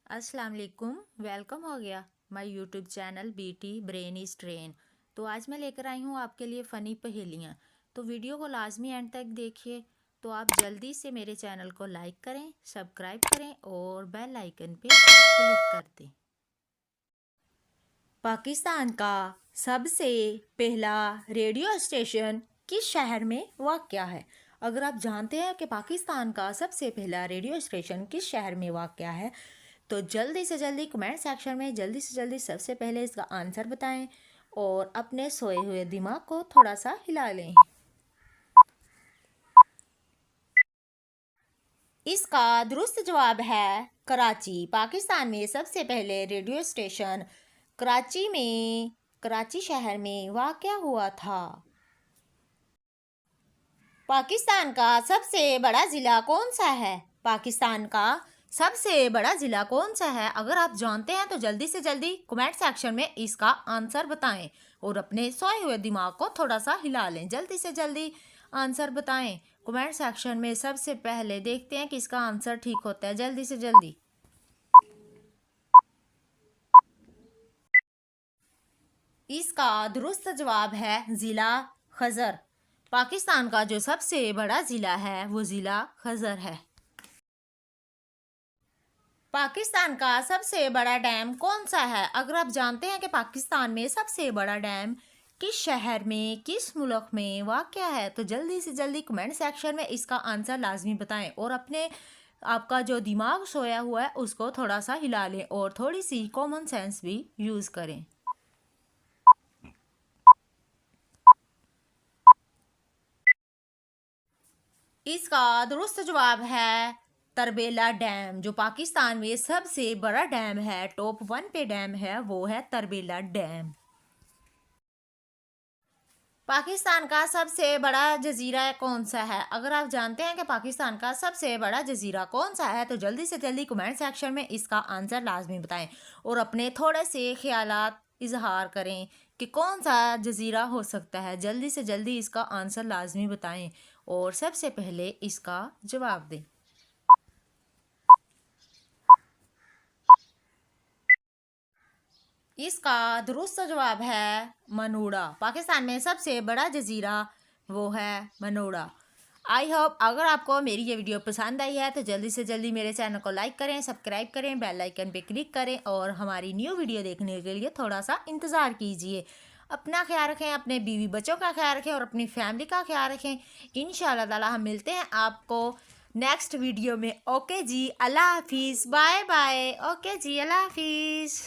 अस्सलाम वालेकुम। वेलकम हो गया my YouTube channel BT brain is train. तो आज मैं लेकर आई हूँ आपके लिए फ़नी पहेलियाँ। तो वीडियो को लाजमी एंड तक देखिए। तो आप जल्दी से मेरे चैनल को लाइक करें, सब्सक्राइब करें और बेल आइकन पे क्लिक कर दें। पाकिस्तान का सबसे पहला रेडियो स्टेशन किस शहर में वाक़या है? अगर आप जानते हैं कि पाकिस्तान का सबसे पहला रेडियो स्टेशन किस शहर में वाक़या है, तो जल्दी से जल्दी कमेंट सेक्शन में जल्दी से जल्दी सबसे पहले इसका आंसर बताएं और अपने सोए हुए दिमाग को थोड़ा सा हिला लें। इसका दुरुस्त जवाब है कराची। पाकिस्तान में सबसे पहले रेडियो स्टेशन कराची शहर में वाक़या हुआ था। पाकिस्तान का सबसे बड़ा ज़िला कौन सा है? पाकिस्तान का सबसे बड़ा ज़िला कौन सा है? अगर आप जानते हैं तो जल्दी से जल्दी कमेंट सेक्शन में इसका आंसर बताएं और अपने सोए हुए दिमाग को थोड़ा सा हिला लें। जल्दी से जल्दी आंसर बताएं कमेंट सेक्शन में। सबसे पहले देखते हैं कि इसका आंसर ठीक होता है। जल्दी से जल्दी। इसका दुरुस्त जवाब है ज़िला खज़र। पाकिस्तान का जो सबसे बड़ा ज़िला है वो ज़िला खज़र है। पाकिस्तान का सबसे बड़ा डैम कौन सा है? अगर आप जानते हैं कि पाकिस्तान में सबसे बड़ा डैम किस शहर में, किस मुल्क में वाक़या है, तो जल्दी से जल्दी कमेंट सेक्शन में इसका आंसर लाजमी बताएं और अपने आपका जो दिमाग सोया हुआ है उसको थोड़ा सा हिला लें और थोड़ी सी कॉमन सेंस भी यूज़ करें। इसका दुरुस्त जवाब है तरबेला डैम। जो पाकिस्तान में सबसे बड़ा डैम है, टॉप 1 पे डैम है, वो है तरबेला डैम। पाकिस्तान का सबसे बड़ा जजीरा कौन सा है? अगर आप जानते हैं कि पाकिस्तान का सबसे बड़ा जजीरा कौन सा है, तो जल्दी से जल्दी कमेंट सेक्शन में इसका आंसर लाजमी बताएं और अपने थोड़े से ख्यालात इजहार करें कि कौन सा जजीरा हो सकता है। जल्दी से जल्दी इसका आंसर लाजमी बताएं और सबसे पहले इसका जवाब दें। इसका दुरुस्त जवाब है मनूड़ा। पाकिस्तान में सबसे बड़ा जजीरा वो है मनूड़ा। आई होप अगर आपको मेरी ये वीडियो पसंद आई है तो जल्दी से जल्दी मेरे चैनल को लाइक करें, सब्सक्राइब करें, बेल आइकन पे क्लिक करें और हमारी न्यू वीडियो देखने के लिए थोड़ा सा इंतज़ार कीजिए। अपना ख्याल रखें, अपने बीवी बच्चों का ख्याल रखें और अपनी फैमिली का ख्याल रखें। इंशाल्लाह ताला हम मिलते हैं आपको नेक्स्ट वीडियो में। ओके जी, अल्लाह हाफिज़, बाय बाय। ओके जी, अल्लाह हाफिज़।